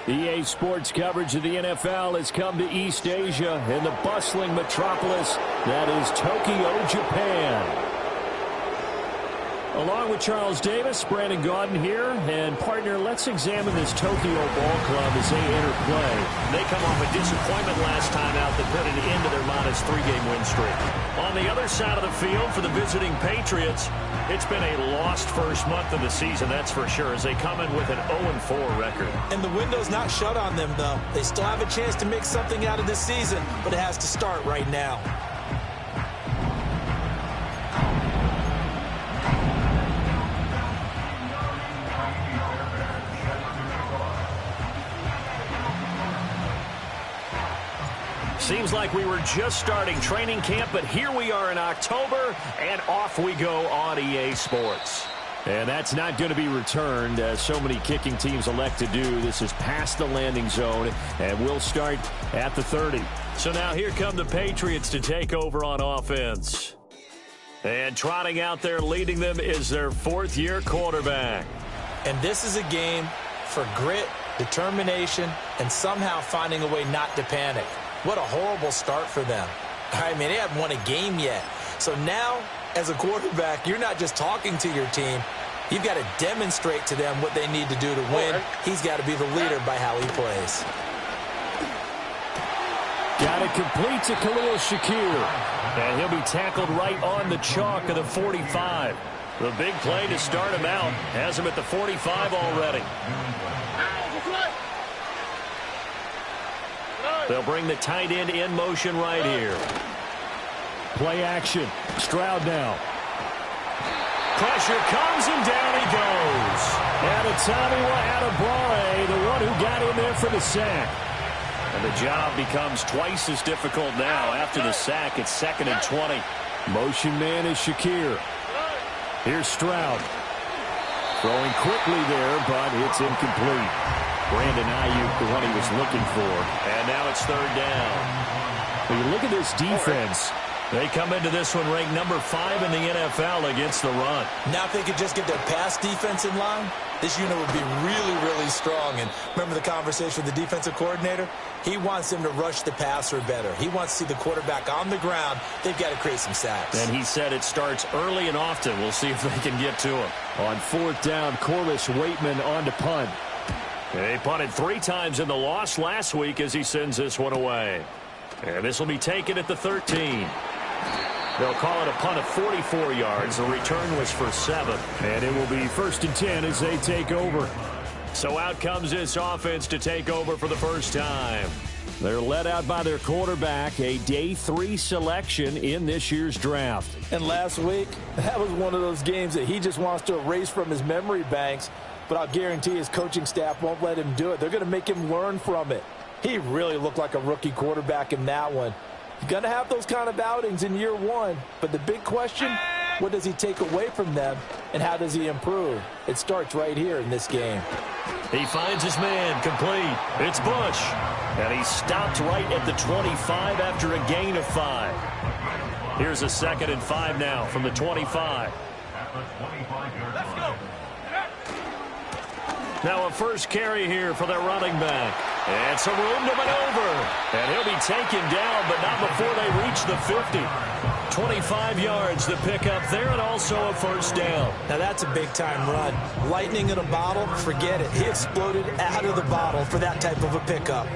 EA Sports coverage of the NFL has come to East Asia in the bustling metropolis that is Tokyo, Japan. Along with Charles Davis, Brandon Gaudin here, and partner, let's examine this Tokyo ball club as they enter play. They come off a disappointment last time out that put an end to their minus 3-game win streak. On the other side of the field for the visiting Patriots, it's been a lost first month of the season, that's for sure, as they come in with an 0-4 record. And the window's not shut on them, though. They still have a chance to make something out of this season, but it has to start right now. Seems like we were just starting training camp, but here we are in October, and off we go on EA Sports. And that's not going to be returned, as so many kicking teams elect to do. This is past the landing zone, and we'll start at the 30. So now here come the Patriots to take over on offense. And trotting out there leading them is their fourth-year quarterback. And this is a game for grit, determination, and somehow finding a way not to panic. What a horrible start for them. I mean, they haven't won a game yet. So now, as a quarterback, you're not just talking to your team. You've got to demonstrate to them what they need to do to win. He's got to be the leader by how he plays. Got it complete to Khalil Shakir. And he'll be tackled right on the chalk of the 45. The big play to start him out has him at the 45 already. They'll bring the tight end in motion right here. Play action. Stroud now. Pressure comes and down he goes. And it's Tommy Adebawore, the one who got in there for the sack. And the job becomes twice as difficult now. After the sack, it's 2nd and 20. Motion man is Shakir. Here's Stroud. Throwing quickly there, but it's incomplete. Brandon Ayuk, the one he was looking for. And now it's 3rd down. When you look at this defense, they come into this one ranked number 5 in the NFL against the run. Now if they could just get their pass defense in line, this unit would be really, really strong. And remember the conversation with the defensive coordinator? He wants them to rush the passer better. He wants to see the quarterback on the ground. They've got to create some sacks. And he said it starts early and often. We'll see if they can get to him. On 4th down, Corliss Waitman on to punt. He punted 3 times in the loss last week as he sends this one away. And this will be taken at the 13. They'll call it a punt of 44 yards. The return was for 7. And it will be 1st and 10 as they take over. So out comes this offense to take over for the first time. They're led out by their quarterback, a day 3 selection in this year's draft. And last week, that was one of those games that he just wants to erase from his memory banks. But I'll guarantee his coaching staff won't let him do it. They're going to make him learn from it. He really looked like a rookie quarterback in that one. You're going to have those kind of outings in year 1. But the big question, what does he take away from them, and how does he improve? It starts right here in this game. He finds his man complete. It's Bush. And he stopped right at the 25 after a gain of 5. Here's a 2nd and 5 now from the 25. Let's go. Now a first carry here for their running back. And some room to maneuver. And he'll be taken down, but not before they reach the 50. 25 yards the pickup there, and also a 1st down. Now that's a big-time run. Lightning in a bottle, forget it. He exploded out of the bottle for that type of a pickup.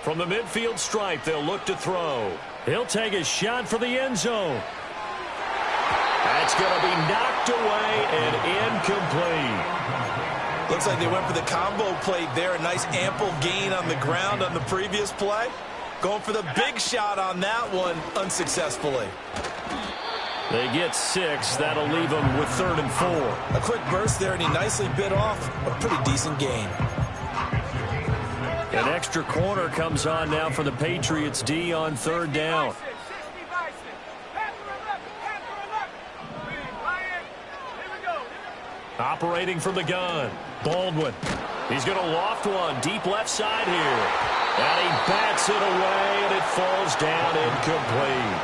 From the midfield stripe, they'll look to throw. He'll take a shot for the end zone. That's going to be knocked away and incomplete. Looks like they went for the combo plate there. A nice ample gain on the ground on the previous play. Going for the big shot on that one unsuccessfully. They get 6. That'll leave them with 3rd and 4. A quick burst there, and he nicely bit off a pretty decent gain. An extra corner comes on now for the Patriots D on 3rd down. Operating from the gun, Baldwin. He's going to loft one deep left side here. And he bats it away, and it falls down incomplete.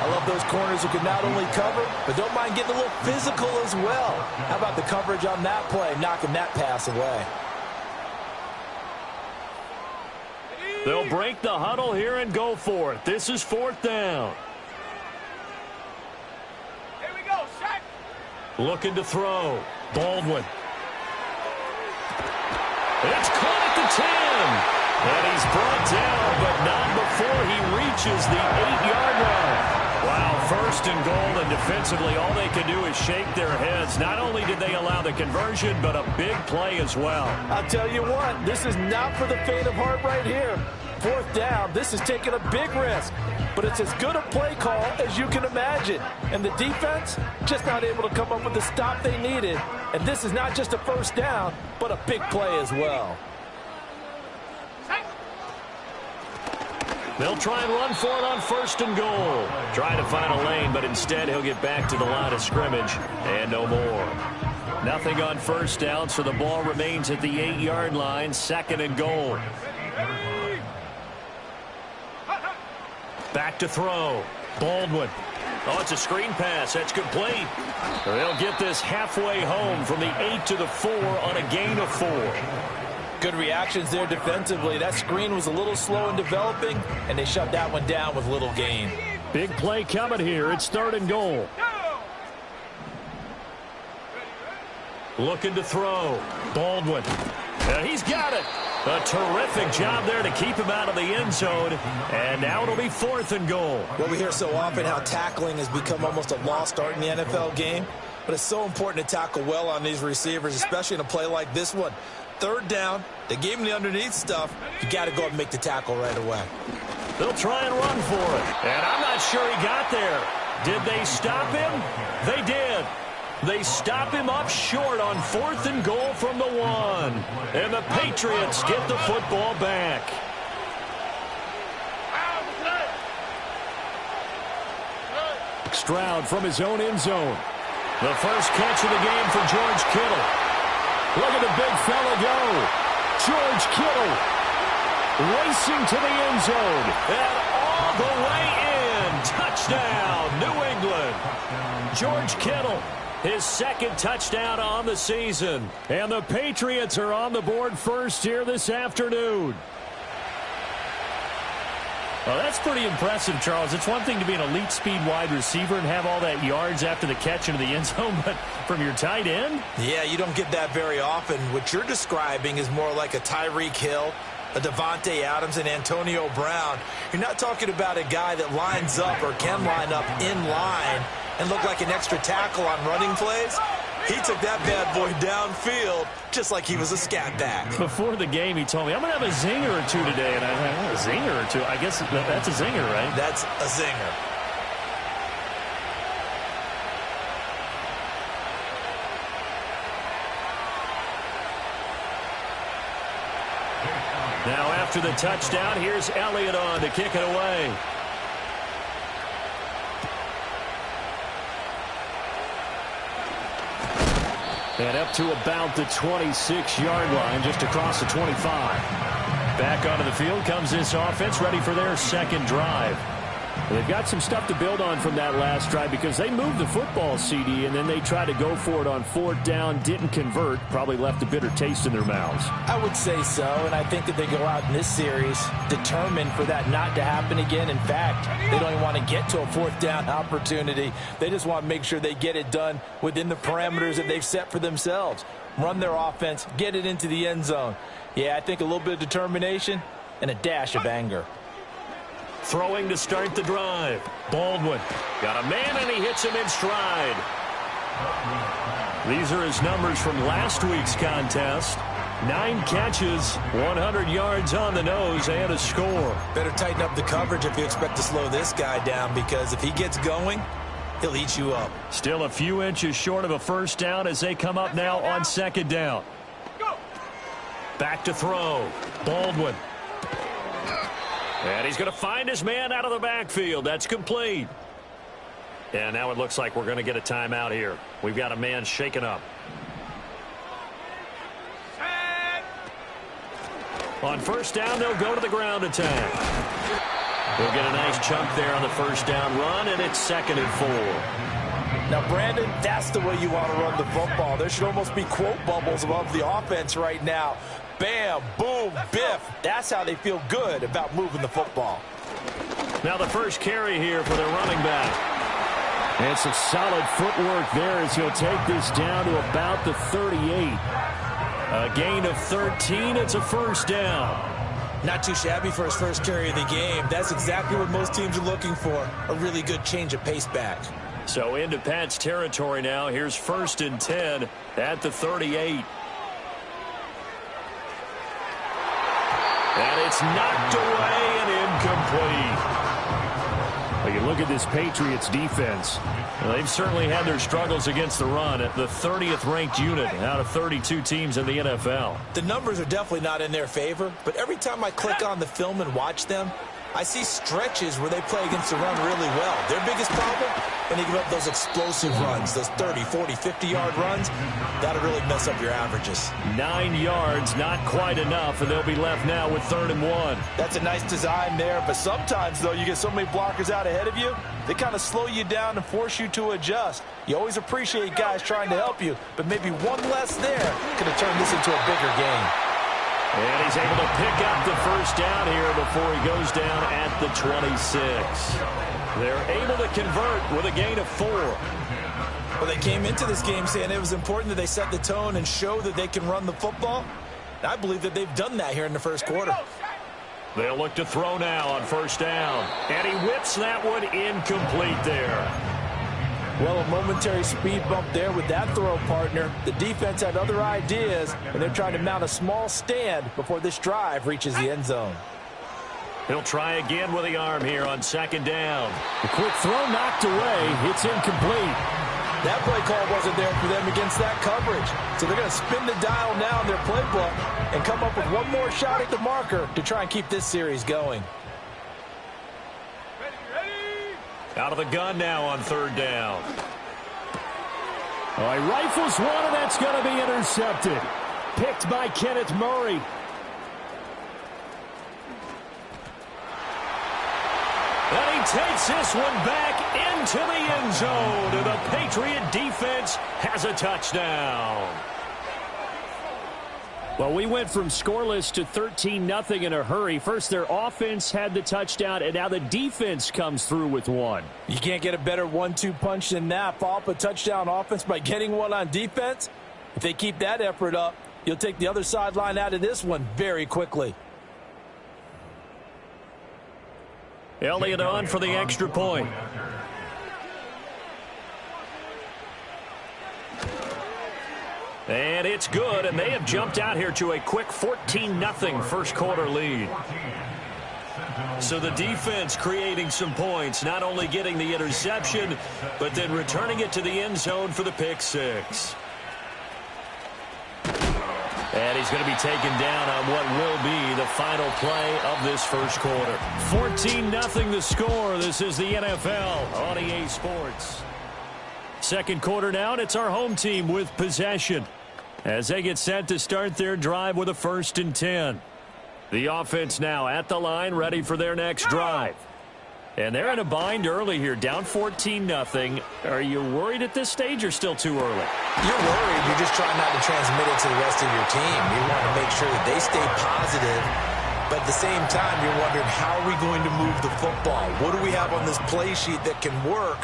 I love those corners who can not only cover, but don't mind getting a little physical as well. How about the coverage on that play, knocking that pass away? They'll break the huddle here and go for it. This is 4th down. Here we go, Shaq. Looking to throw. Baldwin. It's caught at the 10. And he's brought down, but not before he reaches the 8-yard line. Wow, 1st and goal, and defensively all they can do is shake their heads. Not only did they allow the conversion, but a big play as well. I'll tell you what, this is not for the faint of heart right here. 4th down, this is taking a big risk. But it's as good a play call as you can imagine. And the defense, just not able to come up with the stop they needed. And this is not just a 1st down, but a big play as well. They'll try and run for it on 1st and goal. Trying to find a lane, but instead he'll get back to the line of scrimmage. And no more. Nothing on 1st down, so the ball remains at the 8-yard line. 2nd and goal. Back to throw. Baldwin. Oh, it's a screen pass. That's complete. They'll get this halfway home from the 8 to the 4 on a gain of 4. Good reactions there defensively. That screen was a little slow in developing, and they shut that one down with little gain. Big play coming here. It's 3rd and goal. Looking to throw. Baldwin. And he's got it. A terrific job there to keep him out of the end zone. And now it'll be 4th and goal. Well, we hear so often how tackling has become almost a lost art in the NFL game. But it's so important to tackle well on these receivers, especially in a play like this one. 3rd down, they gave him the underneath stuff. You got to go and make the tackle right away. They'll try and run for it. And I'm not sure he got there. Did they stop him? They did. They stop him up short on 4th and goal from the 1. And the Patriots get the football back. Stroud from his own end zone. The first catch of the game for George Kittle. Look at the big fella go. George Kittle racing to the end zone. And all the way in. Touchdown, New England. George Kittle, his 2nd touchdown on the season. And the Patriots are on the board first here this afternoon. Well, that's pretty impressive, Charles. It's one thing to be an elite speed wide receiver and have all that yards after the catch into the end zone, but from your tight end? Yeah, you don't get that very often. What you're describing is more like a Tyreek Hill, a Devontae Adams, and Antonio Brown. You're not talking about a guy that lines up or can line up in line and look like an extra tackle on running plays. He took that bad boy downfield just like he was a scat back. Before the game, he told me, I'm going to have a zinger or two today. And I thought, a zinger or two? I guess that's a zinger, right? That's a zinger. Now after the touchdown, here's Elliott on to kick it away. And up to about the 26-yard line, just across the 25. Back onto the field comes this offense, ready for their 2nd drive. They've got some stuff to build on from that last drive because they moved the football, CD, and then they tried to go for it on 4th down, didn't convert, probably left a bitter taste in their mouths. I would say so, and I think that they go out in this series determined for that not to happen again. In fact, they don't even want to get to a 4th down opportunity. They just want to make sure they get it done within the parameters that they've set for themselves. Run their offense, get it into the end zone. Yeah, I think a little bit of determination and a dash of anger. Throwing to start the drive. Baldwin got a man, and he hits him in stride. These are his numbers from last week's contest. 9 catches, 100 yards on the nose, and a score. Better tighten up the coverage if you expect to slow this guy down, because if he gets going, he'll eat you up. Still a few inches short of a 1st down as they come up now on 2nd down. Back to throw. Baldwin. And he's going to find his man out of the backfield. That's complete. And now it looks like we're going to get a timeout here. We've got a man shaken up. On first down, they'll go to the ground attack. They'll get a nice chunk there on the first down run, and it's 2nd and 4. Now, Brandon, that's the way you want to run the football. There should almost be quote bubbles above the offense right now. Bam, boom, biff. That's how they feel good about moving the football. Now the first carry here for their running back. And some solid footwork there as he'll take this down to about the 38. A gain of 13. It's a first down. Not too shabby for his first carry of the game. That's exactly what most teams are looking for, a really good change of pace back. So into Pat's territory now. Here's 1st and 10 at the 38. And it's knocked away and incomplete. Well, you look at this Patriots defense. Well, they've certainly had their struggles against the run at the 30th ranked unit out of 32 teams in the NFL. The numbers are definitely not in their favor, but every time I click on the film and watch them, I see stretches where they play against the run really well. Their biggest problem, when they give up those explosive runs, those 30, 40, 50-yard runs, that'll really mess up your averages. 9 yards, not quite enough, and they'll be left now with 3rd and 1. That's a nice design there, but sometimes, though, you get so many blockers out ahead of you, they kind of slow you down and force you to adjust. You always appreciate guys trying to help you, but maybe one less there could have turned this into a bigger game. And he's able to pick up the first down here before he goes down at the 26. They're able to convert with a gain of 4. Well, they came into this game saying it was important that they set the tone and show that they can run the football. And I believe that they've done that here in the first quarter. They'll look to throw now on first down. And he whips that one incomplete there. Well, a momentary speed bump there with that throw, partner. The defense had other ideas, and they're trying to mount a small stand before this drive reaches the end zone. He'll try again with the arm here on 2nd down. The quick throw knocked away. It's incomplete. That play call wasn't there for them against that coverage. So they're going to spin the dial now in their playbook and come up with one more shot at the marker to try and keep this series going. Out of the gun now on 3rd down. All right, rifles one, and that's going to be intercepted. Picked by Kenneth Murray. And he takes this one back into the end zone. And the Patriot defense has a touchdown. Well, we went from scoreless to 13-0 in a hurry. First, their offense had the touchdown, and now the defense comes through with one. You can't get a better 1-2 punch than that. Follow up a touchdown offense by getting one on defense. If they keep that effort up, you'll take the other sideline out of this one very quickly. Elliott on for the extra point. And it's good, and they have jumped out here to a quick 14-0 first quarter lead. So the defense creating some points, not only getting the interception, but then returning it to the end zone for the pick six. And he's going to be taken down on what will be the final play of this first quarter. 14-0 the score. This is the NFL on EA Sports. Second quarter now, and it's our home team with possession as they get set to start their drive with a 1st and 10. The offense now at the line, ready for their next drive. And they're in a bind early here, down 14-0. Are you worried at this stage or still too early? You're worried. You're just trying not to transmit it to the rest of your team. You want to make sure that they stay positive. But at the same time, you're wondering, how are we going to move the football? What do we have on this play sheet that can work?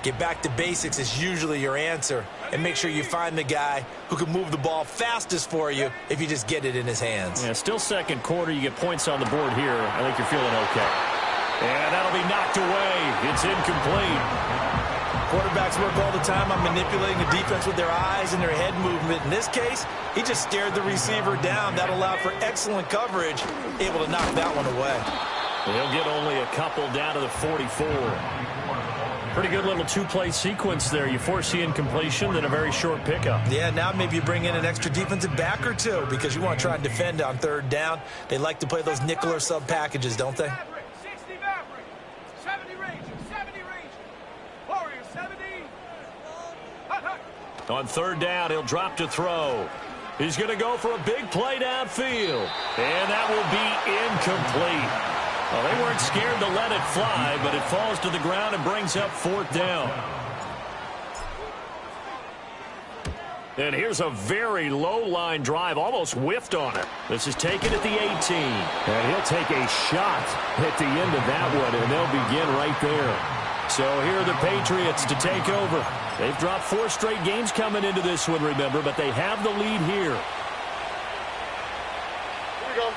Get back to basics is usually your answer. And make sure you find the guy who can move the ball fastest for you if you just get it in his hands. Yeah, still second quarter. You get points on the board here. I think you're feeling okay. And that'll be knocked away. It's incomplete. Quarterbacks work all the time on manipulating the defense with their eyes and their head movement. In this case, he just stared the receiver down. That allowed for excellent coverage, able to knock that one away. They'll get only a couple down to the 44. Pretty good little two-play sequence there. You force the incompletion, then a very short pickup. Yeah, now maybe you bring in an extra defensive back or two because you want to try and defend on 3rd down. They like to play those nickel or sub packages, don't they? 60 Maverick, 70 Ranger, 70 Ranger, Warrior 70. On 3rd down, he'll drop to throw. He's going to go for a big play downfield. And that will be incomplete. Well, they weren't scared to let it fly, but it falls to the ground and brings up 4th down. And here's a very low-line drive, almost whiffed on it. This is taken at the 18. And he'll take a shot at the end of that one, and they'll begin right there. So here are the Patriots to take over. They've dropped 4 straight games coming into this one, remember, but they have the lead here. Here we go.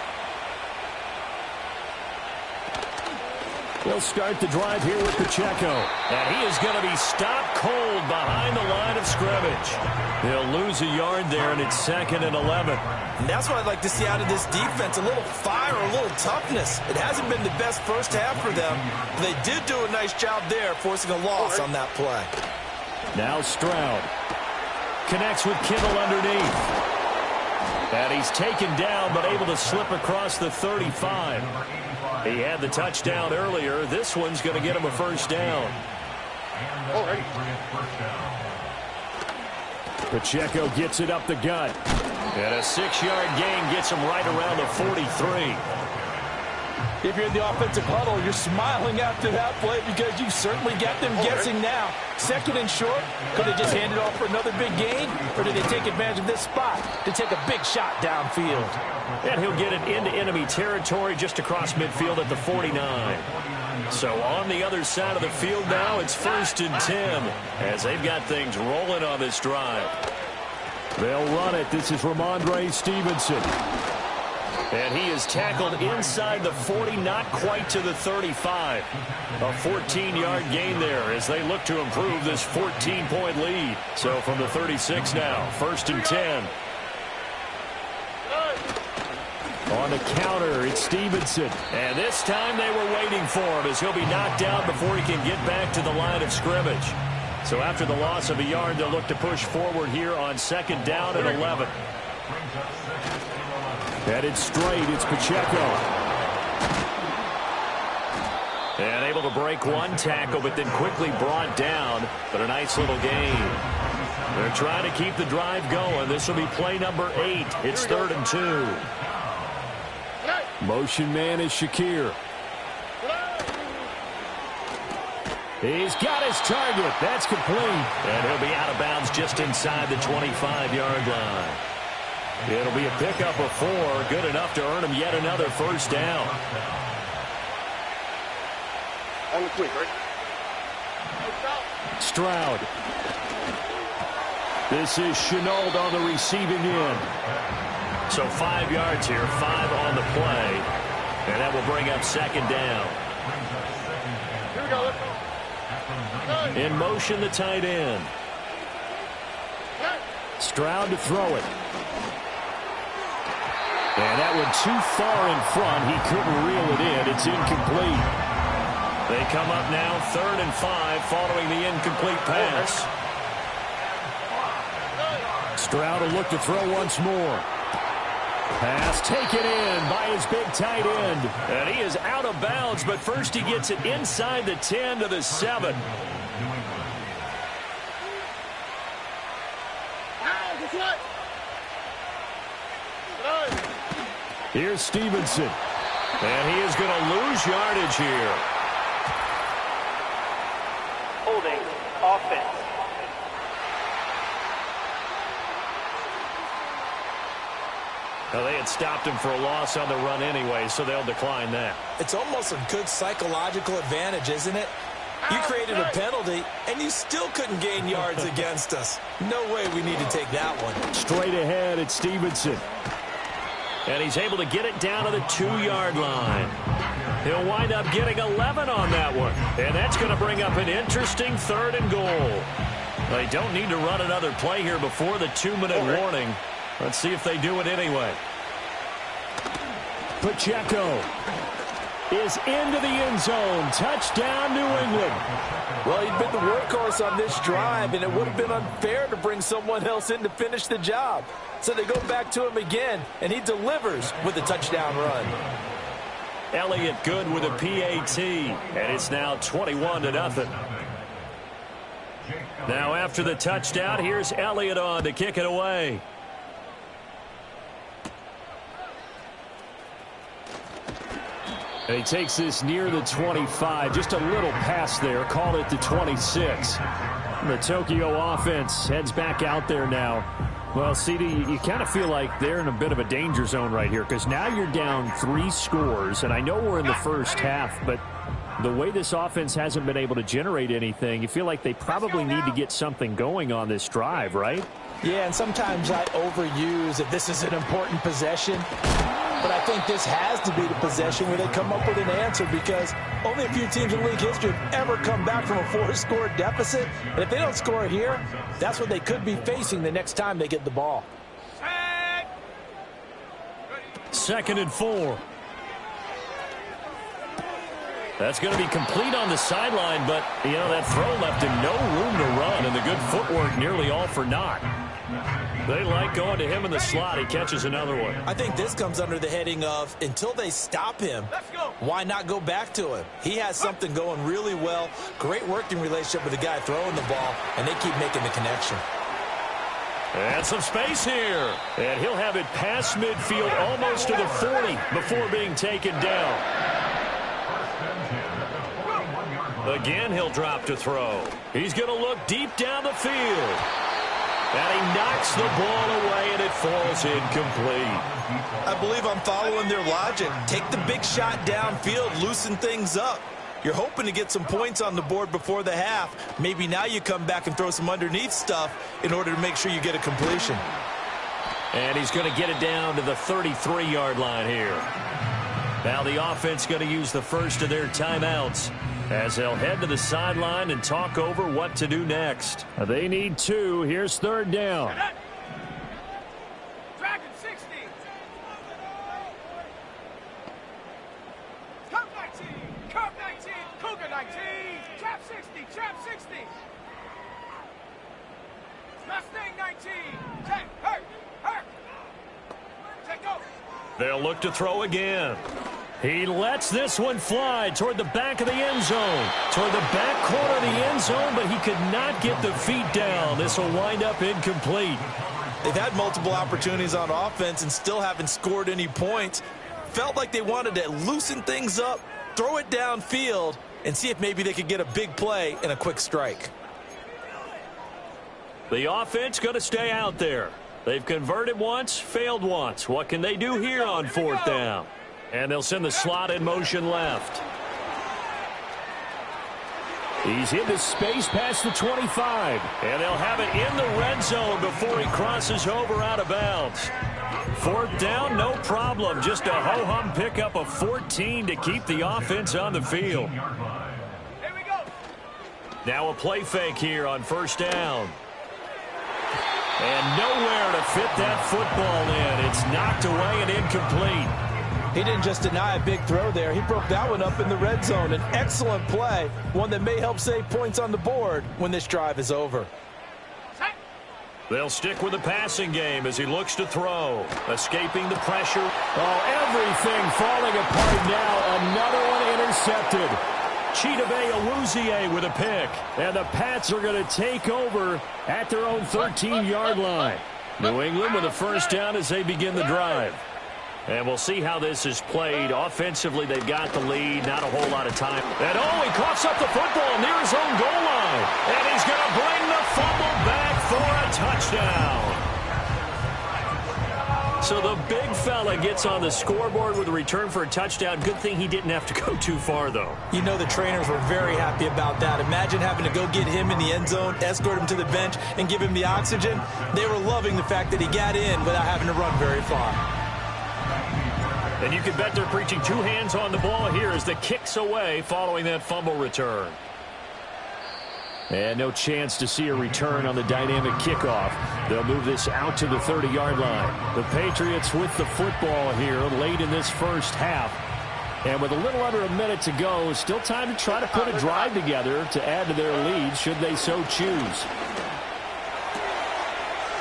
They'll start the drive here with Pacheco. And he is going to be stopped cold behind the line of scrimmage. He'll lose a yard there, and it's 2nd and 11. And that's what I'd like to see out of this defense, a little fire, a little toughness. It hasn't been the best first half for them, but they did do a nice job there, forcing a loss on that play. Now Stroud. Connects with Kittle underneath. And he's taken down, but able to slip across the 35. He had the touchdown earlier. This one's going to get him a 1st down. Pacheco gets it up the gut. And a 6-yard gain gets him right around the 43. If you're in the offensive huddle, you're smiling after that play because you certainly got them guessing now. 2nd and short, could they just hand it off for another big gain? Or did they take advantage of this spot to take a big shot downfield? And he'll get it into enemy territory just across midfield at the 49. So on the other side of the field now, it's 1st and 10 as they've got things rolling on this drive. They'll run it. This is Ramondre Stevenson. And he is tackled inside the 40, not quite to the 35. A 14-yard gain there as they look to improve this 14-point lead. So from the 36 now, 1st and 10. On the counter, it's Stevenson. And this time they were waiting for him as he'll be knocked down before he can get back to the line of scrimmage. So after the loss of a yard, they'll look to push forward here on 2nd down and 11. Headed straight, it's Pacheco. And able to break one tackle, but then quickly brought down. But a nice little gain. They're trying to keep the drive going. This will be play number 8. It's 3rd and 2. Motion man is Shakir. He's got his target. That's complete. And he'll be out of bounds just inside the 25-yard line. It'll be a pickup of 4. Good enough to earn him yet another 1st down. On the quick, right? Stroud. This is Chenault on the receiving end. So 5 yards here, 5 on the play. And that will bring up 2nd down. Here we go, let's go. In motion, the tight end. Stroud to throw it. And that one too far in front. He couldn't reel it in. It's incomplete. They come up now 3rd and 5 following the incomplete pass. Stroud will look to throw once more. Pass taken in by his big tight end. And he is out of bounds, but first he gets it inside the 10 to the 7. Here's Stevenson. And he is going to lose yardage here. Holding offense. Now, they had stopped him for a loss on the run anyway, so they'll decline that. It's almost a good psychological advantage, isn't it? You created a penalty, and you still couldn't gain yards against us. No way we need to take that one. Straight ahead, it's Stevenson. And he's able to get it down to the 2-yard line. He'll wind up getting 11 on that one. And that's going to bring up an interesting 3rd and goal. They don't need to run another play here before the 2-minute warning. Let's see if they do it anyway. Pacheco is into the end zone. Touchdown, New England. Well, he'd been the workhorse on this drive, and it would have been unfair to bring someone else in to finish the job. So they go back to him again, and he delivers with a touchdown run. Elliott good with a PAT, and it's now 21-0. Now after the touchdown, here's Elliott on to kick it away. And he takes this near the 25. Just a little pass there. Called it the 26. The Tokyo offense heads back out there now. Well, CD, you kind of feel like they're in a bit of a danger zone right here because now you're down 3 scores. And I know we're in the first half, but the way this offense hasn't been able to generate anything, you feel like they probably need to get something going on this drive, right? Yeah, and sometimes I overuse if this is an important possession. But I think this has to be the possession where they come up with an answer because only a few teams in league history have ever come back from a 4-score deficit. And if they don't score here, that's what they could be facing the next time they get the ball. 2nd and 4. That's going to be complete on the sideline, but, you know, that throw left him no room to run, and the good footwork nearly all for naught. They like going to him in the slot. He catches another one. I think this comes under the heading of until they stop him, why not go back to him? He has something going really well. Great working relationship with the guy throwing the ball, and they keep making the connection. And some space here. And he'll have it past midfield almost to the 40 before being taken down. Again, he'll drop to throw. He's going to look deep down the field. And he knocks the ball away, and it falls incomplete. I believe I'm following their logic. Take the big shot downfield, loosen things up. You're hoping to get some points on the board before the half. Maybe now you come back and throw some underneath stuff in order to make sure you get a completion. And he's going to get it down to the 33-yard line here. Now the offense going to use the first of their timeouts as they'll head to the sideline and talk over what to do next. They need 2. Here's 3rd down. Dragon 60. Curve 19. Curve 19. Cougar 19. Trap 60. Trap 60. Mustang 19. Check. Hurt. Hurt. Check go. They'll look to throw again. He lets this one fly toward the back of the end zone. Toward the back corner of the end zone, but he could not get the feet down. This will wind up incomplete. They've had multiple opportunities on offense and still haven't scored any points. Felt like they wanted to loosen things up, throw it downfield, and see if maybe they could get a big play and a quick strike. The offense going to stay out there. They've converted once, failed once. What can they do here on 4th down? And they'll send the slot in motion left. He's into space past the 25. And they'll have it in the red zone before he crosses over out of bounds. 4th down, no problem. Just a ho-hum pickup of 14 to keep the offense on the field. Here we go. Now a play fake here on 1st down. And nowhere to fit that football in. It's knocked away and incomplete. He didn't just deny a big throw there. He broke that one up in the red zone. An excellent play, one that may help save points on the board when this drive is over. They'll stick with the passing game as he looks to throw. Escaping the pressure. Oh, everything falling apart now. Another one intercepted. Chidobe Awuzie with a pick. And the Pats are going to take over at their own 13-yard line. New England with a 1st down as they begin the drive. And we'll see how this is played. Offensively, they've got the lead. Not a whole lot of time. And he coughs up the football near his own goal line. And he's going to bring the fumble back for a touchdown. So the big fella gets on the scoreboard with a return for a touchdown. Good thing he didn't have to go too far, though. You know the trainers were very happy about that. Imagine having to go get him in the end zone, escort him to the bench, and give him the oxygen. They were loving the fact that he got in without having to run very far. And you can bet they're preaching 2 hands on the ball here as the kick's away following that fumble return. And no chance to see a return on the dynamic kickoff. They'll move this out to the 30-yard line. The Patriots with the football here late in this first half. And with a little under a minute to go, still time to try to put a drive together to add to their lead should they so choose.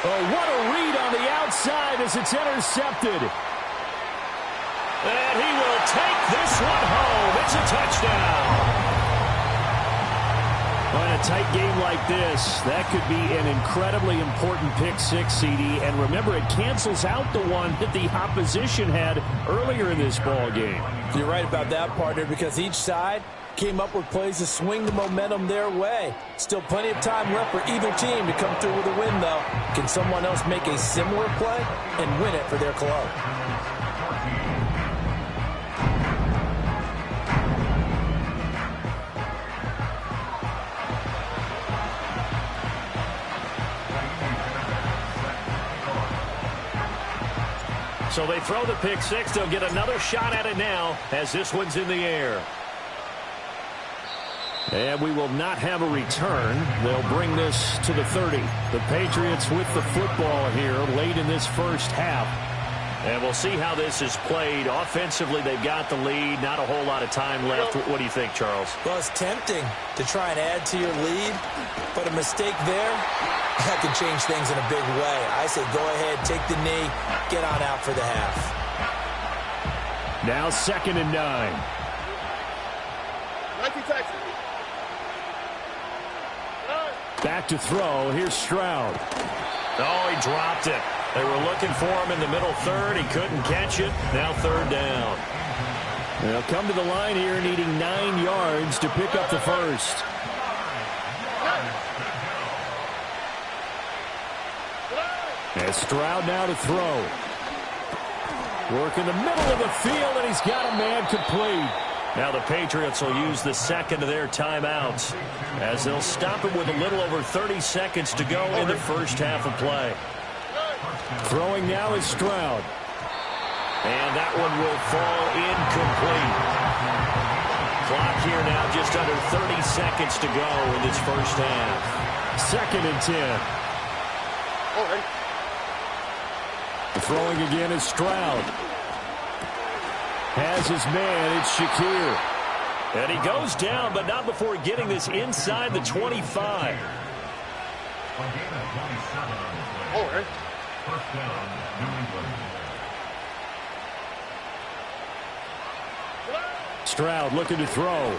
Oh, what a read on the outside as it's intercepted. And he will take this one home. It's a touchdown. And a tight game like this, that could be an incredibly important pick six, CD. And remember, it cancels out the one that the opposition had earlier in this ball game. You're right about that, partner, because each side came up with plays to swing the momentum their way. Still plenty of time left for either team to come through with a win, though. Can someone else make a similar play and win it for their club? So they throw the pick six. They'll get another shot at it now as this one's in the air. And we will not have a return. They'll bring this to the 30. The Patriots with the football here late in this first half. And we'll see how this is played. Offensively, they've got the lead. Not a whole lot of time left. What do you think, Charles? Well, it's tempting to try and add to your lead, but a mistake there, that can change things in a big way. I say go ahead, take the knee, get on out for the half. Now 2nd and 9. Back to throw. Here's Stroud. Oh, he dropped it. They were looking for him in the middle third. He couldn't catch it. Now 3rd down. They'll come to the line here needing 9 yards to pick up the first. As Stroud now to throw. Work in the middle of the field, and he's got a man complete. Now the Patriots will use the second of their timeouts as they'll stop it with a little over 30 seconds to go in the first half of play. Throwing now is Stroud. And that one will fall incomplete. Clock here now just under 30 seconds to go in this first half. 2nd and 10. Throwing again is Stroud. Has his man, it's Shakir. And he goes down, but not before getting this inside the 25. Stroud looking to throw.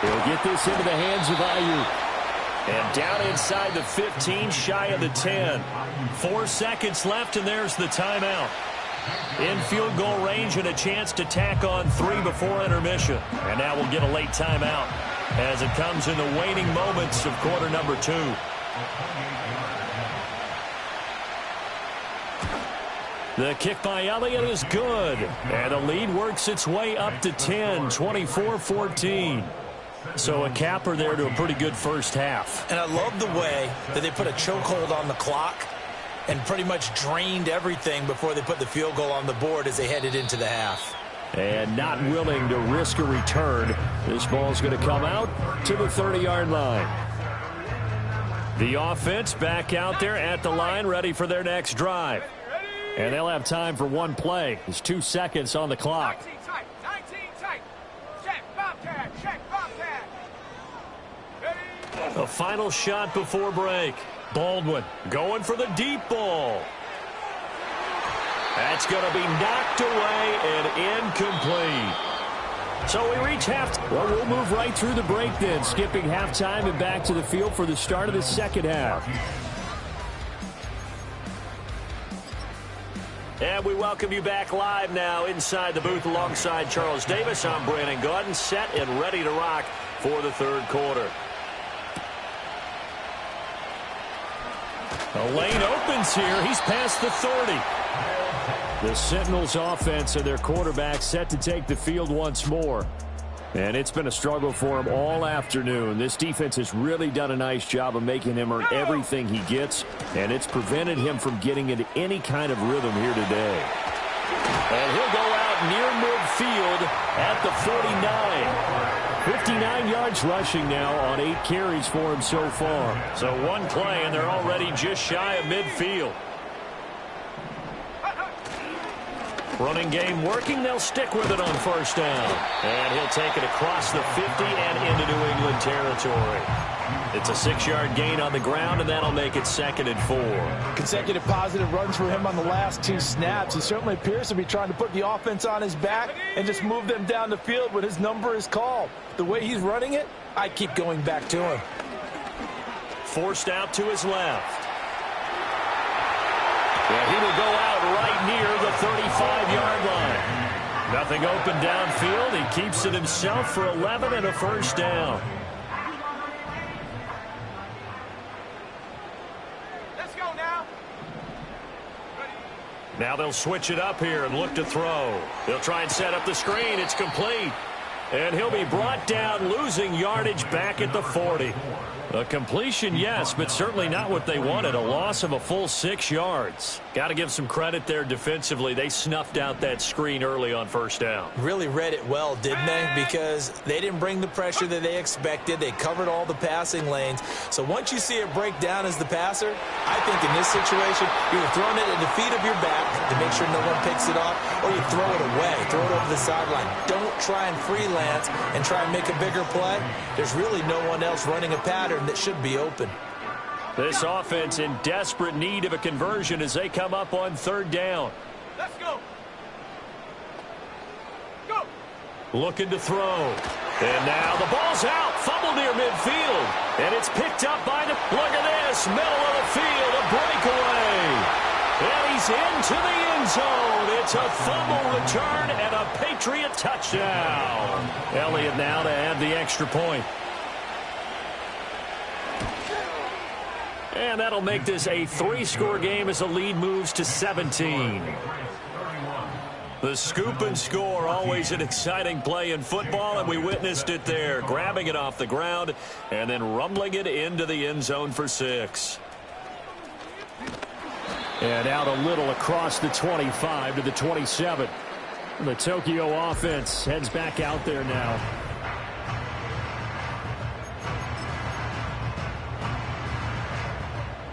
He'll get this into the hands of Ayuk. And down inside the 15, shy of the 10. 4 seconds left, and there's the timeout. In field goal range and a chance to tack on 3 before intermission. And now we'll get a late timeout as it comes in the waning moments of quarter number 2. The kick by Elliott is good. And the lead works its way up to 10, 24-14. So a capper there to a pretty good first half. And I love the way that they put a chokehold on the clock and pretty much drained everything before they put the field goal on the board as they headed into the half. And not willing to risk a return. This ball's going to come out to the 30-yard line. The offense back out there at the line, ready for their next drive. And they'll have time for one play. There's 2 seconds on the clock. 19 tight. Check, Bobcat. Ready? A final shot before break. Baldwin going for the deep ball. That's going to be knocked away and incomplete. So we reach halftime. Well, we'll move right through the break then, skipping halftime and back to the field for the start of the second half. And we welcome you back live now inside the booth alongside Charles Davis. I'm Brandon Gaudin, set and ready to rock for the third quarter. A lane opens here. He's past the 30. The Sentinels offense and their quarterback set to take the field once more. And it's been a struggle for him all afternoon. This defense has really done a nice job of making him earn everything he gets, and it's prevented him from getting into any kind of rhythm here today. And he'll go out near midfield at the 49. 59 yards rushing now on 8 carries for him so far. So one play, and they're already just shy of midfield. Running game working. They'll stick with it on first down. And he'll take it across the 50 and into New England territory. It's a 6-yard gain on the ground, and that'll make it 2nd and 4. Consecutive positive runs for him on the last 2 snaps. He certainly appears to be trying to put the offense on his back and just move them down the field when his number is called. The way he's running it, I keep going back to him. Forced out to his left. And he will go out right near the 35-yard line. Nothing open downfield. He keeps it himself for 11 and a first down. Let's go now. Now they'll switch it up here and look to throw. They'll try and set up the screen. It's complete. And he'll be brought down, losing yardage back at the 40. A completion, yes, but certainly not what they wanted. A loss of a full 6 yards. Got to give some credit there defensively. They snuffed out that screen early on first down. Really read it well, didn't they? Because they didn't bring the pressure that they expected. They covered all the passing lanes. So once you see it break down as the passer, I think in this situation, you're throwing it at the feet of your back to make sure no one picks it off, or you throw it away, throw it over the sideline. Don't try and freelance and try and make a bigger play. There's really no one else running a pattern that should be open. This offense in desperate need of a conversion as they come up on 3rd down. Let's go. Go. Looking to throw. And now the ball's out. Fumble near midfield. And it's picked up by the... Look at this. Middle of the field. A breakaway. And he's into the end zone. It's a fumble return and a Patriot touchdown. Elliott now to add the extra point. And that'll make this a 3-score game as the lead moves to 17. The scoop and score, always an exciting play in football, and we witnessed it there. Grabbing it off the ground and then rumbling it into the end zone for 6. And out a little across the 25 to the 27. The Tokyo offense heads back out there now.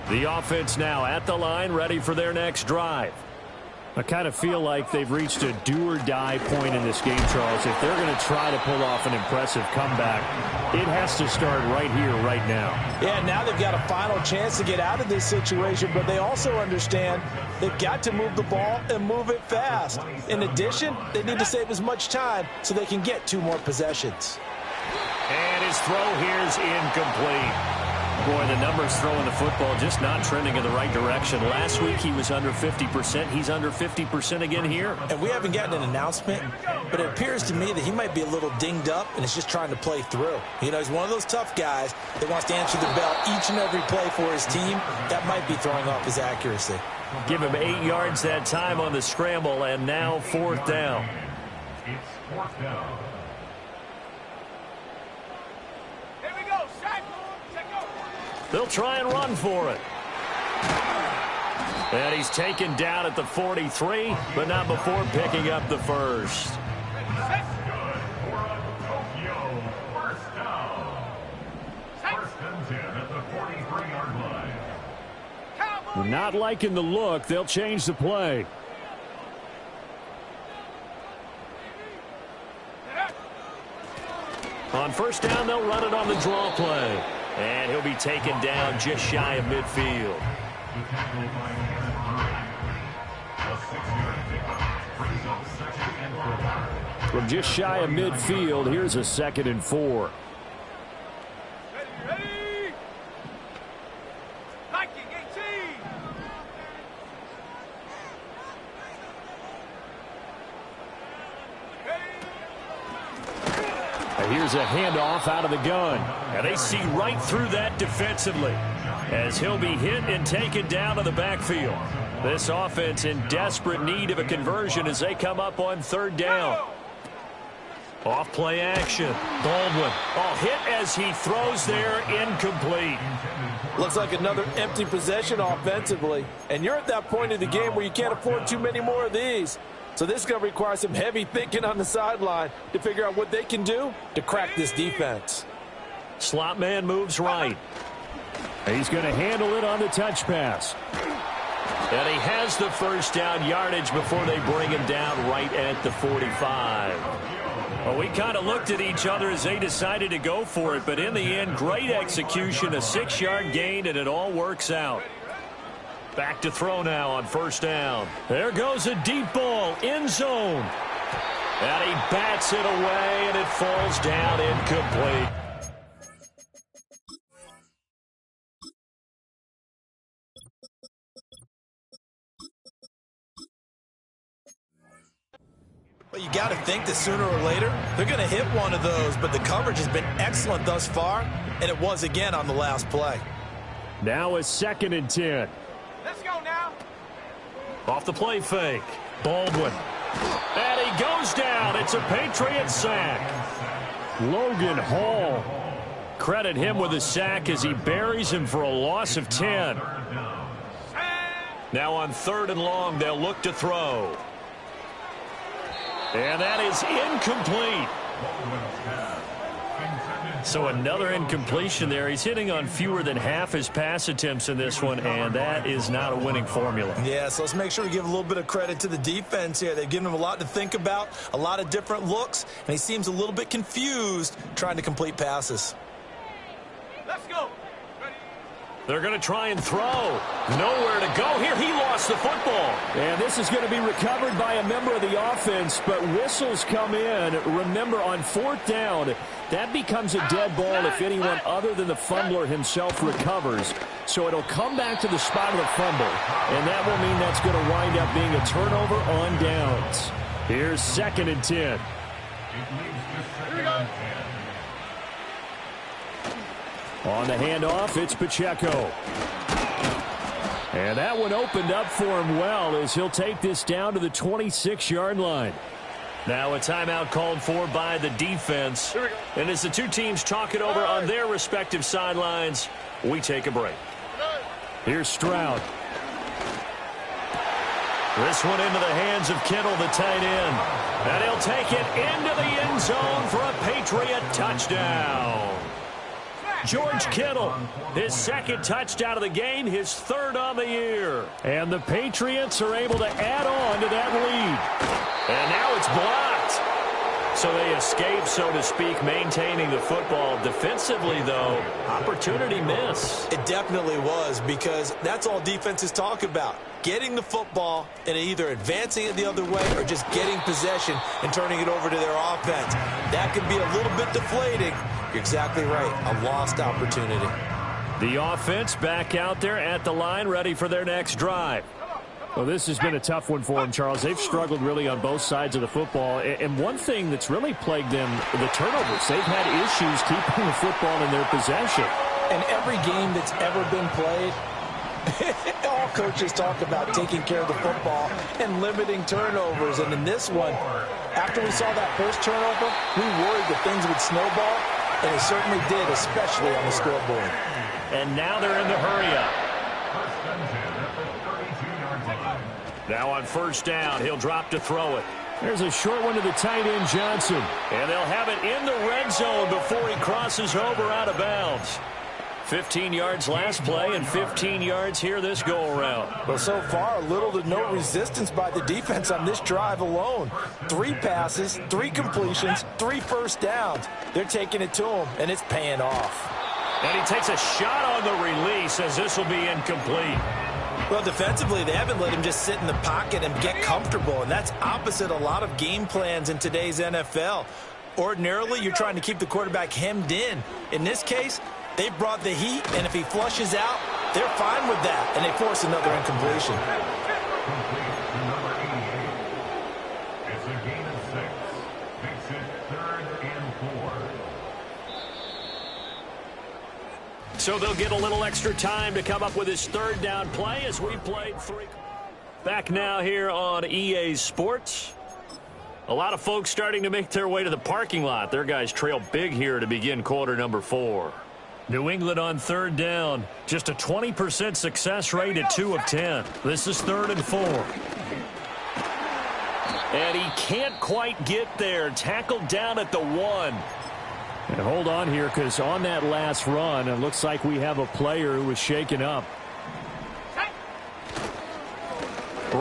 The offense now at the line, ready for their next drive. I kind of feel like they've reached a do-or-die point in this game, Charles. If they're going to try to pull off an impressive comeback, it has to start right here, right now. Yeah, now they've got a final chance to get out of this situation, but they also understand they've got to move the ball and move it fast. In addition, they need to save as much time so they can get 2 more possessions. And his throw here is incomplete. Boy, the numbers throwing the football just not trending in the right direction. Last week he was under 50%. He's under 50% again here. And we haven't gotten an announcement, but it appears to me that he might be a little dinged up and is just trying to play through. You know, he's one of those tough guys that wants to answer the bell each and every play for his team. That might be throwing off his accuracy. Give him 8 yards that time on the scramble, and now 4th down. It's 4th down. Here we go. Set. Go. They'll try and run for it. And he's taken down at the 43, but not before picking up the first. Not liking the look. They'll change the play. On 1st down, they'll run it on the draw play. And he'll be taken down just shy of midfield. From just shy of midfield, here's a 2nd and 4. Ready. Viking 18. Here's a handoff out of the gun. And they see right through that defensively as he'll be hit and taken down to the backfield. This offense in desperate need of a conversion as they come up on 3rd down. Off play action. Baldwin. Oh, hit as he throws there, incomplete. Looks like another empty possession offensively. And you're at that point in the game where you can't afford too many more of these. So this is going to require some heavy thinking on the sideline to figure out what they can do to crack this defense. Slot man moves right. He's going to handle it on the touch pass. And he has the 1st down yardage before they bring him down right at the 45. Well, we kind of looked at each other as they decided to go for it, but in the end, great execution, a 6-yard gain, and it all works out. Back to throw now on first down. There goes a deep ball, end zone. And he bats it away, and it falls down incomplete. Well, you got to think that sooner or later, they're going to hit one of those, but the coverage has been excellent thus far, and it was again on the last play. Now a 2nd and 10. Let's go now. Off the play fake. Baldwin. And he goes down. It's a Patriot sack. Logan Hall. Credit him with a sack as he buries him for a loss of 10. Now on 3rd and long, they'll look to throw. And that is incomplete. So another incompletion there. He's hitting on fewer than half his pass attempts in this one, and that is not a winning formula. Yeah, so let's make sure we give a little bit of credit to the defense here. They've given him a lot to think about, a lot of different looks, and he seems a little bit confused trying to complete passes. Let's go. They're going to try and throw. Nowhere to go here. He lost the football. And this is going to be recovered by a member of the offense, but whistles come in. Remember, on 4th down, that becomes a dead ball if anyone other than the fumbler himself recovers. So it'll come back to the spot of the fumble, and that will mean that's going to wind up being a turnover on downs. Here's 2nd and 10. Here we go. On the handoff, it's Pacheco. And that one opened up for him well as he'll take this down to the 26-yard line. Now a timeout called for by the defense. And as the two teams talk it over on their respective sidelines, we take a break. Here's Stroud. This one into the hands of Kittle, the tight end. And he'll take it into the end zone for a Patriot touchdown. George Kittle, his 2nd touchdown of the game, his 3rd on the year. And the Patriots are able to add on to that lead. And now it's blocked. So they escape, so to speak, maintaining the football. Defensively, though, opportunity miss. It definitely was, because that's all defenses talk about. Getting the football and either advancing it the other way or just getting possession and turning it over to their offense. That can be a little bit deflating. You're exactly right. A lost opportunity. The offense back out there at the line, ready for their next drive. Well, this has been a tough one for them, Charles. They've struggled really on both sides of the football. And one thing that's really plagued them, the turnovers. They've had issues keeping the football in their possession. In every game that's ever been played, all coaches talk about taking care of the football and limiting turnovers. And in this one, after we saw that first turnover, we worried that things would snowball, and it certainly did, especially on the scoreboard. And now they're in the hurry-up. Now on 1st down, he'll drop to throw it. There's a short one to the tight end, Johnson. And they'll have it in the red zone before he crosses over out of bounds. 15 yards last play and 15 yards here this go-around. Well, so far, little to no resistance by the defense on this drive alone. 3 passes, 3 completions, 3 first downs. They're taking it to him, and it's paying off. And he takes a shot on the release as this will be incomplete. Well, defensively, they haven't let him just sit in the pocket and get comfortable, and that's opposite a lot of game plans in today's NFL. Ordinarily, you're trying to keep the quarterback hemmed in. In this case, they brought the heat, and if he flushes out, they're fine with that, and they force another incompletion. It's a gain of 6. Makes it 3rd and 4. So they'll get a little extra time to come up with his 3rd down play as we played 3. Back now here on EA Sports. A lot of folks starting to make their way to the parking lot. Their guys trail big here to begin quarter number 4. New England on 3rd down. Just a 20% success rate at 2 of 10. This is 3rd and 4. And he can't quite get there. Tackled down at the 1. And hold on here, because on that last run, it looks like we have a player who was shaken up.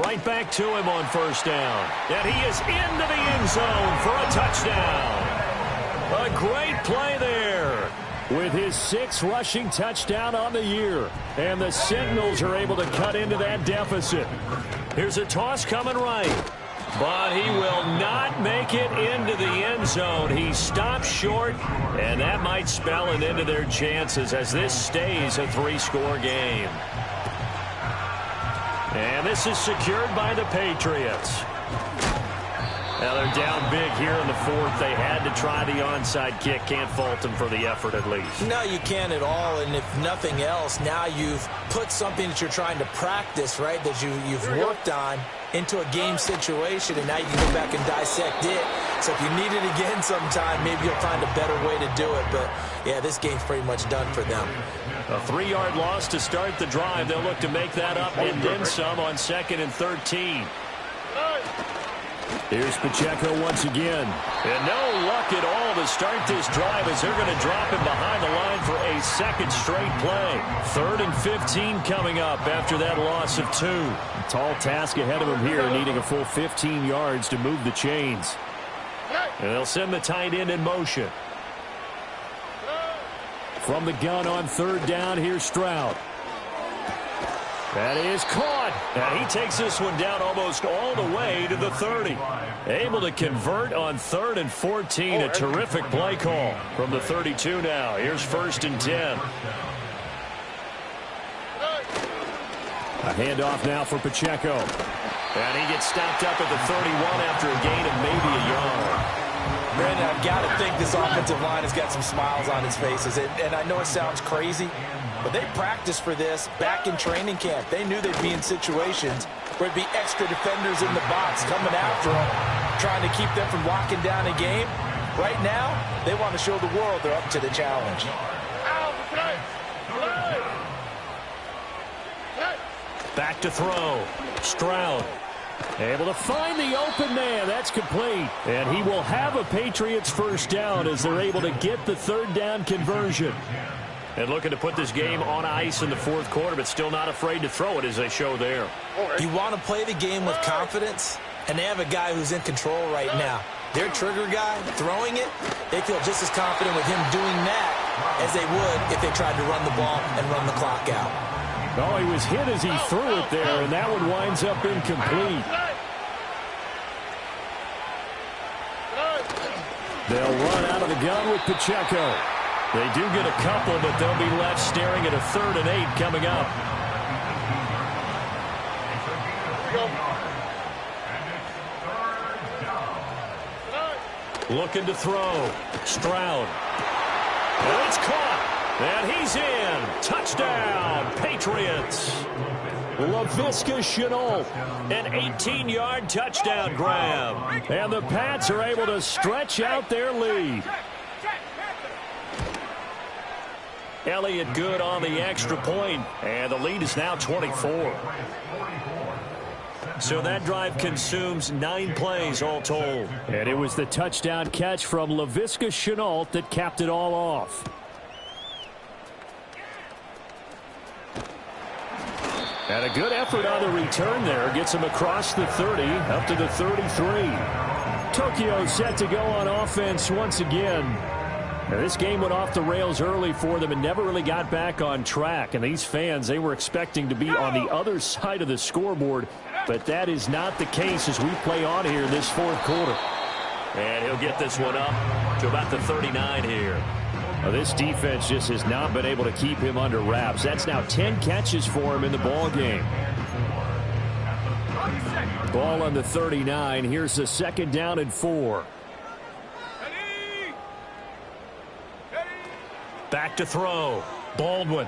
Right back to him on first down. And he is into the end zone for a touchdown. A great play there. With his 6th rushing touchdown on the year. And the Sentinels are able to cut into that deficit. Here's a toss coming right. But he will not make it into the end zone. He stops short, and that might spell an end to their chances as this stays a 3-score game. And this is secured by the Patriots. Now they're down big here in the 4th. They had to try the onside kick. Can't fault them for the effort at least. No, you can't at all. And if nothing else, now you've put something that you're trying to practice, right, that you've worked on into a game situation, and now you can go back and dissect it. So if you need it again sometime, maybe you'll find a better way to do it. But, yeah, this game's pretty much done for them. A 3-yard loss to start the drive. They'll look to make that up and then some on 2nd and 13. Here's Pacheco once again. And no luck at all to start this drive as they're going to drop him behind the line for a 2nd straight play. 3rd and 15 coming up after that loss of 2. A tall task ahead of him here, needing a full 15 yards to move the chains. And they'll send the tight end in motion. From the gun on 3rd down, here's Stroud. That is caught. And he takes this one down almost all the way to the 30. Able to convert on 3rd and 14. A terrific play call from the 32 now. Here's 1st and 10. A handoff now for Pacheco. And he gets stopped up at the 31 after a gain of maybe a yard. Brandon, I've got to think this offensive line has got some smiles on its faces. And I know it sounds crazy, but they practiced for this back in training camp. They knew they'd be in situations where it'd be extra defenders in the box coming after them, trying to keep them from locking down a game. Right now, they want to show the world they're up to the challenge. Back to throw. Stroud. Able to find the open man. That's complete. And he will have a Patriots first down as they're able to get the 3rd down conversion. And looking to put this game on ice in the 4th quarter, but still not afraid to throw it as they show there. You want to play the game with confidence, and they have a guy who's in control right now. Their trigger guy, throwing it, they feel just as confident with him doing that as they would if they tried to run the ball and run the clock out. Oh, he was hit as he threw it there, and that one winds up incomplete. They'll run out of the gun with Pacheco. They do get a couple, but they'll be left staring at a 3rd and 8 coming up. Looking to throw. Stroud. And it's caught. And he's in. Touchdown, Patriots. Laviska Shenault. An 18-yard touchdown grab. And the Pats are able to stretch out their lead. Elliott good on the extra point, and the lead is now 24. So that drive consumes 9 plays all told. And it was the touchdown catch from Laviska Shenault that capped it all off. And a good effort on the return there. Gets him across the 30, up to the 33. Tokyo set to go on offense once again. Now, this game went off the rails early for them and never really got back on track. And these fans, they were expecting to be on the other side of the scoreboard. But that is not the case as we play on here in this 4th quarter. And he'll get this one up to about the 39 here. Now, this defense just has not been able to keep him under wraps. That's now 10 catches for him in the ball game. Ball on the 39. Here's the 2nd down and 4. Back to throw. Baldwin.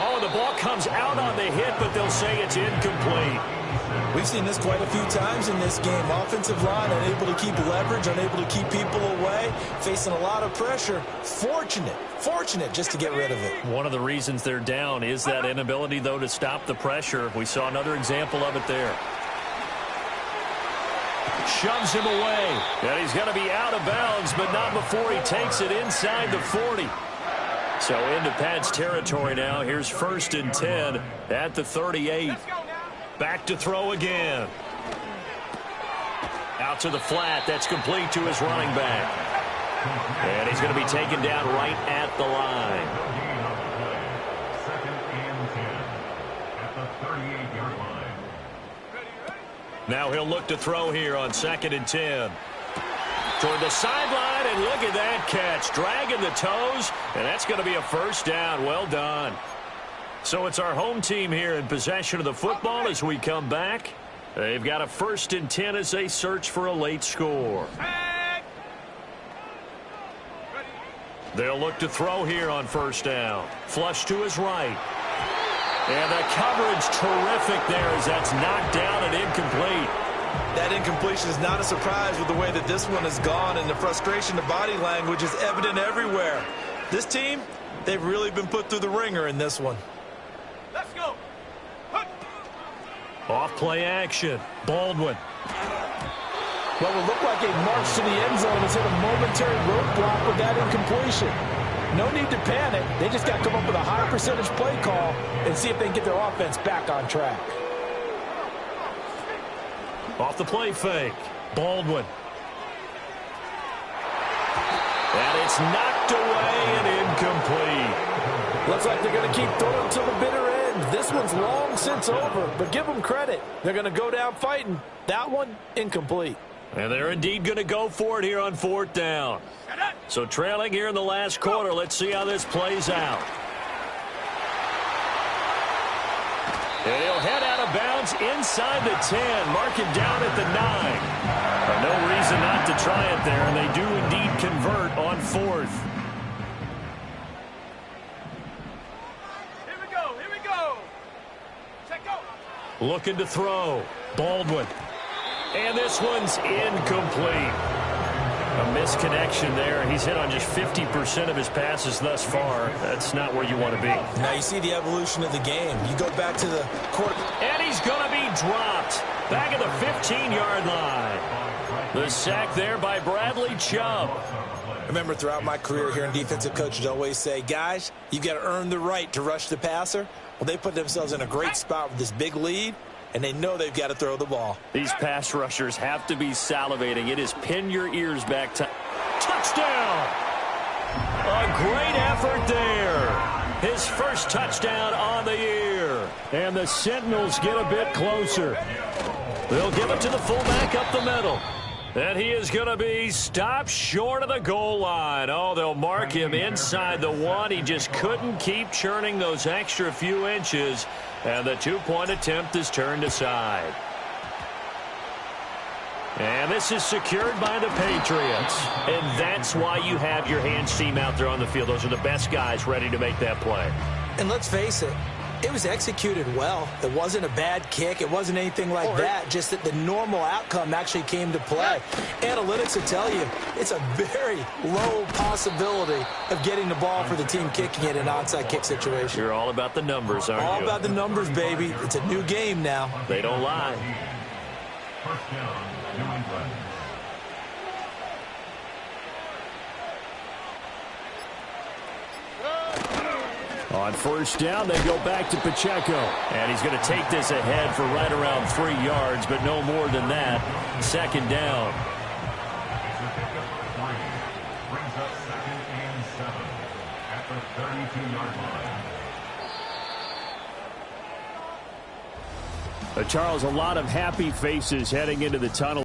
Oh, the ball comes out on the hit, but they'll say it's incomplete. We've seen this quite a few times in this game. Offensive line unable to keep leverage, unable to keep people away, facing a lot of pressure. Fortunate just to get rid of it. One of the reasons they're down is that inability, though, to stop the pressure. We saw another example of it there. Shoves him away. And he's going to be out of bounds, but not before he takes it inside the 40. So into Pat's territory now. Here's 1st and 10 at the 38. Back to throw again. Out to the flat. That's complete to his running back. And he's going to be taken down right at the line. Second and 10 at the 38-yard line. Now he'll look to throw here on 2nd and 10. Toward the sideline, and look at that catch. Dragging the toes, and that's going to be a first down. Well done. So it's our home team here in possession of the football as we come back. They've got a 1st and 10 as they search for a late score. They'll look to throw here on 1st down. Flush to his right. And the coverage terrific there as that's knocked down and incomplete. That incompletion is not a surprise with the way that this one has gone, and the frustration, the body language is evident everywhere. This team, they've really been put through the ringer in this one. Let's go. Off play action. Baldwin. What would look like a march to the end zone has hit a momentary roadblock with that incompletion. No need to panic. They just got to come up with a high percentage play call and see if they can get their offense back on track. Off the play fake. Baldwin. And it's knocked away and incomplete. Looks like they're going to keep throwing till the bitter end. This one's long since over, but give them credit. They're going to go down fighting. That one, incomplete. And they're indeed going to go for it here on 4th down. So trailing here in the last quarter. Let's see how this plays out. And he'll head out of bounds inside the 10. Mark him down at the 9. No reason not to try it there, and they do indeed convert on 4th. Here we go. Here we go. Check out. Looking to throw. Baldwin. And this one's incomplete. A misconnection there. He's hit on just 50% of his passes thus far. That's not where you want to be. Now you see the evolution of the game. You go back to the court. And he's going to be dropped. Back at the 15-yard line. The sack there by Bradley Chubb. I remember throughout my career here in defensive coaches always say, guys, you've got to earn the right to rush the passer. Well, they put themselves in a great spot with this big lead, and they know they've got to throw the ball. These pass rushers have to be salivating. It is pin your ears back to touchdown. A great effort there. His first touchdown on the year. And the Sentinels get a bit closer. They'll give it to the fullback up the middle. And he is going to be stopped short of the goal line. Oh, they'll mark him inside the 1. He just couldn't keep churning those extra few inches. And the 2-point attempt is turned aside. And this is secured by the Patriots. And that's why you have your hands team out there on the field. Those are the best guys ready to make that play. And let's face it, it was executed well. It wasn't a bad kick. It wasn't anything like that. Just that the normal outcome actually came to play. Analytics will tell you it's a very low possibility of getting the ball for the team kicking it in an onside kick situation. You're all about the numbers, aren't you? All about the numbers, baby. It's a new game now. They don't lie. First down, New England. On 1st down, they go back to Pacheco. And he's going to take this ahead for right around 3 yards, but no more than that. 2nd down. It's a pickup for 3. Brings up 2nd and 7 at the 32-yard line. Charles, a lot of happy faces heading into the tunnel.